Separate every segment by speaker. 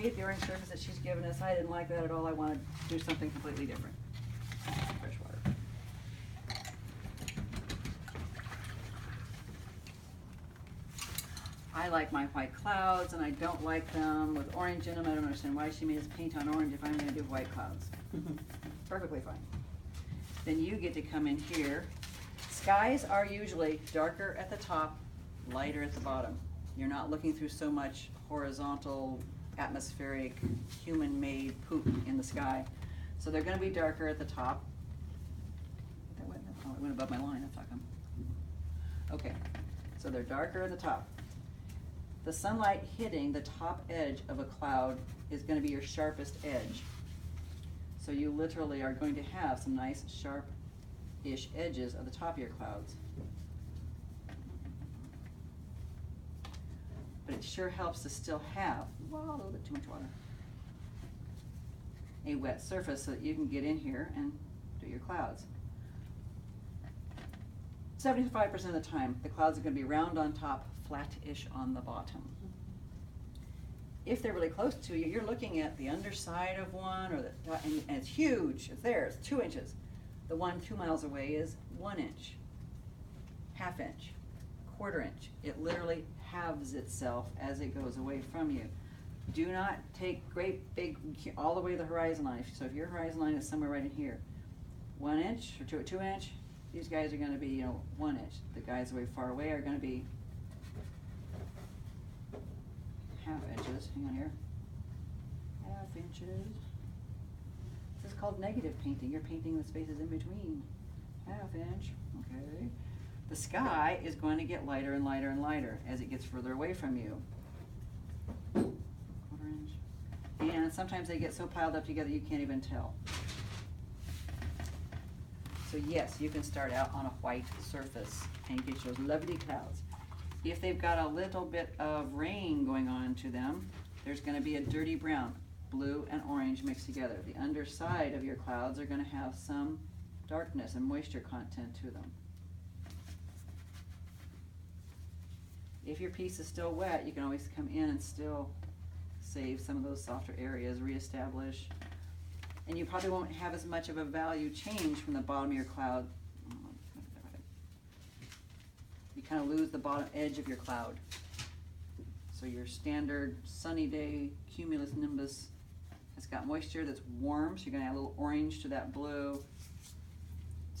Speaker 1: The orange surface that she's given us, I didn't like that at all. I wanted to do something completely different. Fresh water. I like my white clouds, and I don't like them with orange in them. I don't understand why she made us paint on orange if I'm going to do white clouds. Perfectly fine. Then you get to come in here. Skies are usually darker at the top, lighter at the bottom. You're not looking through so much horizontal, atmospheric, human-made poop in the sky. So they're going to be darker at the top. That went, oh, it went above my line. That's how come. Okay, so they're darker at the top. The sunlight hitting the top edge of a cloud is going to be your sharpest edge. So you literally are going to have some nice sharp-ish edges at the top of your clouds. But it sure helps to still have, well, a little bit too much water, a wet surface so that you can get in here and do your clouds. 75% of the time, the clouds are going to be round on top, flat-ish on the bottom. If they're really close to you, you're looking at the underside of one, or and it's huge. It's there. It's 2 inches. The one 2 miles away is 1 inch, ½ inch, ¼ inch. It literally halves itself as it goes away from you. Do not take great big all the way to the horizon line. So if your horizon line is somewhere right in here, 1 inch or 2 inch, these guys are going to be 1 inch. The guys way far away are going to be ½ inches. Hang on here. ½ inches. This is called negative painting. You're painting the spaces in between. ½ inch. Okay. The sky is going to get lighter and lighter and lighter as it gets further away from you. ¼ inch. And sometimes they get so piled up together you can't even tell. So yes, you can start out on a white surface and get those lovely clouds. If they've got a little bit of rain going on to them, there's going to be a dirty brown, blue and orange mixed together. The underside of your clouds are going to have some darkness and moisture content to them. If your piece is still wet, you can always come in and still save some of those softer areas, reestablish. And you probably won't have as much of a value change from the bottom of your cloud. You kind of lose the bottom edge of your cloud. So your standard sunny day cumulus nimbus has got moisture that's warm, so you're going to add a little orange to that blue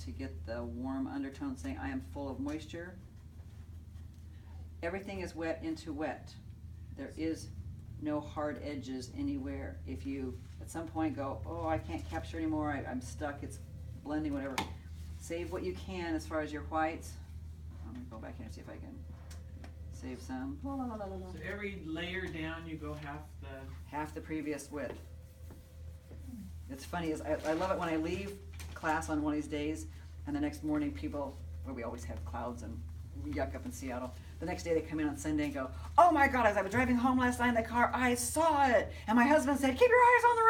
Speaker 1: to get the warm undertone saying, I am full of moisture. Everything is wet into wet. There is no hard edges anywhere. If you at some point go, oh, I can't capture anymore, I'm stuck, it's blending, whatever, save what you can as far as your whites. I'm going to go back here and see if I can save some.
Speaker 2: So every layer down you go
Speaker 1: half the previous width. It's funny, is I love it when I leave class on one of these days and the next morning people, well, we always have clouds and yuck up in Seattle. The next day they come in on Sunday and go, oh my God, as I was driving home last night in the car, I saw it. And my husband said, keep your eyes on the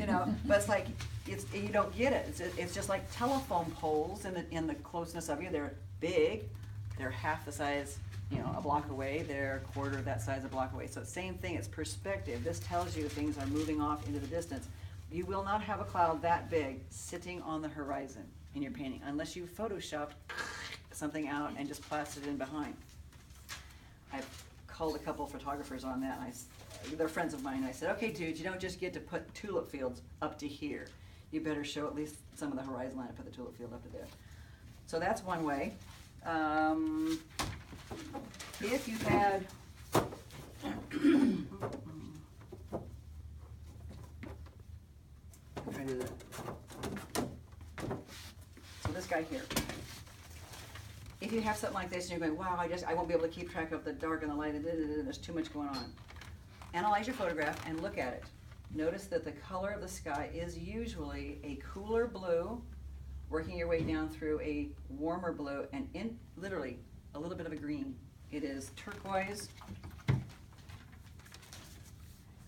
Speaker 1: road. But it's like, you don't get it. It's just like telephone poles in the closeness of you. They're big. They're half the size, a block away. They're a quarter of that size a block away. So same thing, it's perspective. This tells you things are moving off into the distance. You will not have a cloud that big sitting on the horizon in your painting unless you photoshopped something out and just plastered it in behind. I've called a couple of photographers on that, and they're friends of mine. I said, okay, dude, you don't just get to put tulip fields up to here. You better show at least some of the horizon line and put the tulip field up to there. So that's one way. If you had try to do that. So this guy here. If you have something like this and you're going, wow, I won't be able to keep track of the dark and the light, and there's too much going on. Analyze your photograph and look at it. Notice that the color of the sky is usually a cooler blue, working your way down through a warmer blue, and literally a little bit of a green. It is turquoise.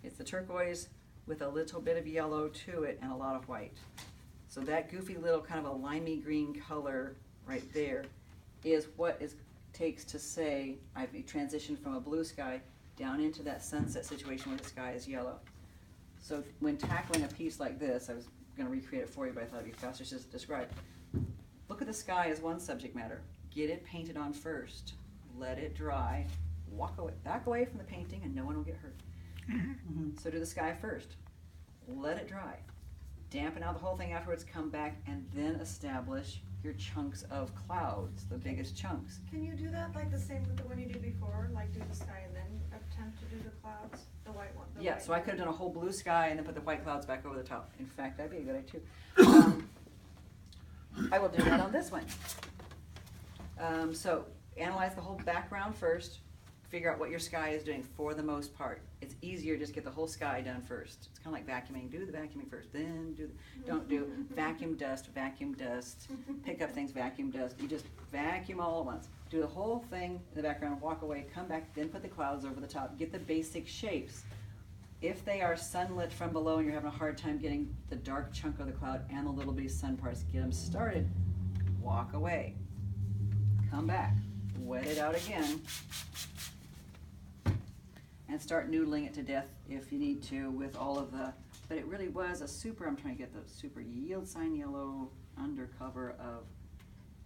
Speaker 1: It's the turquoise with a little bit of yellow to it and a lot of white. So that goofy little kind of a limey green color right there is what it takes to say I've transitioned from a blue sky down into that sunset situation where the sky is yellow. So when tackling a piece like this, I was gonna recreate it for you, but I thought it'd be faster just to describe. Look at the sky as one subject matter. Get it painted on first. Let it dry. Walk away, back away from the painting, and no one will get hurt. So do the sky first. Let it dry. Dampen out the whole thing afterwards, come back, and then establish your chunks of clouds, the biggest chunks.
Speaker 3: Can you do that like the same with the one you did before, like do the sky and then attempt to do the clouds, the white one?
Speaker 1: Yeah, so I could have done a whole blue sky and then put the white clouds back over the top. In fact, that'd be a good idea too. I will do that on this one. So analyze the whole background first. Figure out what your sky is doing for the most part. It's easier just get the whole sky done first. It's kind of like vacuuming. Do the vacuuming first, then don't do vacuum dust, pick up things, vacuum dust. You just vacuum all at once. Do the whole thing in the background, walk away, come back, then put the clouds over the top. Get the basic shapes. If they are sunlit from below and you're having a hard time getting the dark chunk of the cloud and the little bitty sun parts, get them started. Walk away. Come back. Wet it out again. And start noodling it to death if you need to with all of the, but it really was a super, I'm trying to get the super yield sign yellow undercover of,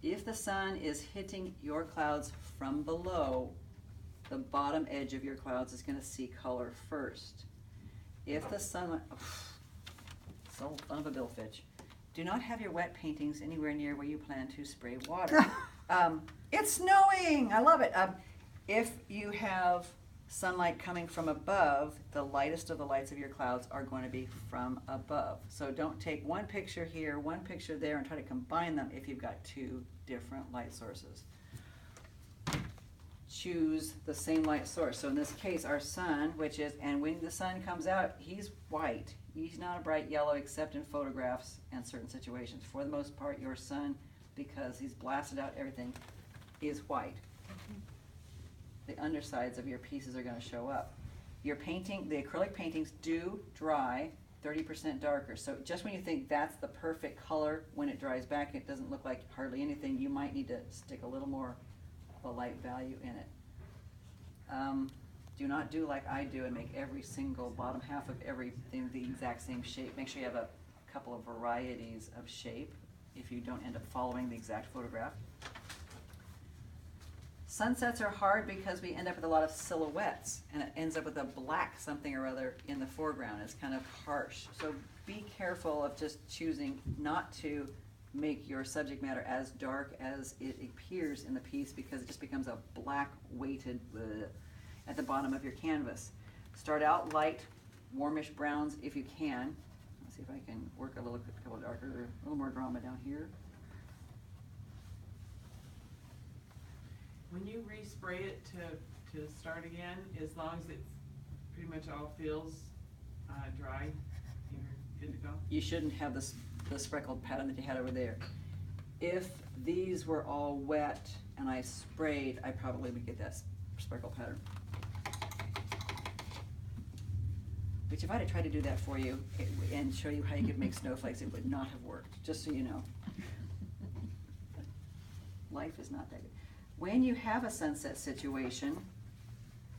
Speaker 1: if the sun is hitting your clouds from below, the bottom edge of your clouds is gonna see color first. If the sun, so son of a billfitch, do not have your wet paintings anywhere near where you plan to spray water. It's snowing, I love it. If you have sunlight coming from above, the lightest of the lights of your clouds are going to be from above. So don't take one picture here, one picture there, and try to combine them if you've got two different light sources. Choose the same light source. So in this case, our sun, which is, and when the sun comes out, he's white. He's not a bright yellow except in photographs and certain situations. For the most part, your sun, because he's blasted out everything, is white. The undersides of your pieces are going to show up. Your painting, the acrylic paintings do dry 30% darker. So just when you think that's the perfect color, when it dries back, it doesn't look like hardly anything, you might need to stick a little more of a light value in it. Do not do like I do and make every single bottom half of everything the exact same shape. Make sure you have a couple of varieties of shape if you don't end up following the exact photograph. Sunsets are hard because we end up with a lot of silhouettes and it ends up with a black something or other in the foreground. It's kind of harsh. So be careful of just choosing not to make your subject matter as dark as it appears in the piece, because it just becomes a black weighted at the bottom of your canvas. Start out light, warmish browns if you can. Let's see if I can work a couple darker, a little more drama down here.
Speaker 2: When you respray it to start again, as long as it pretty much all feels dry, you're good to go. You
Speaker 1: shouldn't have the speckled pattern that you had over there. If these were all wet and I sprayed, I probably would get that speckle pattern. Which if I had tried to do that for you and show you how you could make snowflakes, it would not have worked, just so you know. Life is not that good. When you have a sunset situation,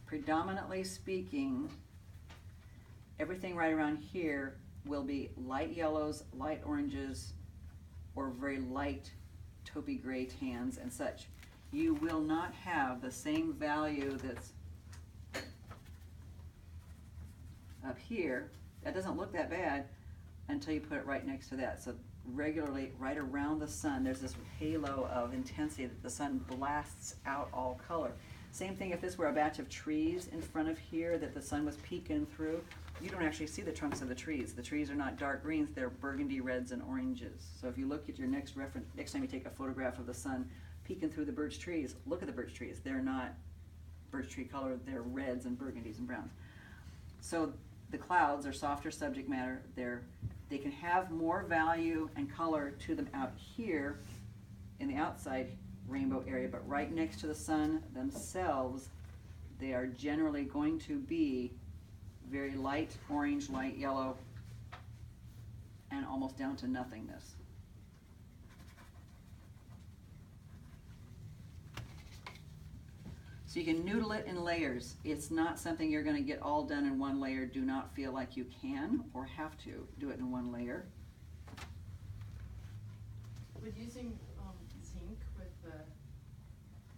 Speaker 1: predominantly speaking, everything right around here will be light yellows, light oranges, or very light taupey gray tans and such. You will not have the same value that's up here. That doesn't look that bad until you put it right next to that. So regularly, right around the sun, there's this halo of intensity that the sun blasts out all color. Same thing if this were a batch of trees in front of here that the sun was peeking through. You don't actually see the trunks of the trees. The trees are not dark greens, they're burgundy reds and oranges. So if you look at your next reference, next time you take a photograph of the sun peeking through the birch trees, look at the birch trees. They're not birch tree color, they're reds and burgundies and browns. So the clouds are softer subject matter. They can have more value and color to them out here in the outside rainbow area, but right next to the sun themselves, they are generally going to be very light orange, light yellow, and almost down to nothingness. So you can noodle it in layers. It's not something you're gonna get all done in one layer. Do not feel like you can or have to do it in one layer.
Speaker 4: Would using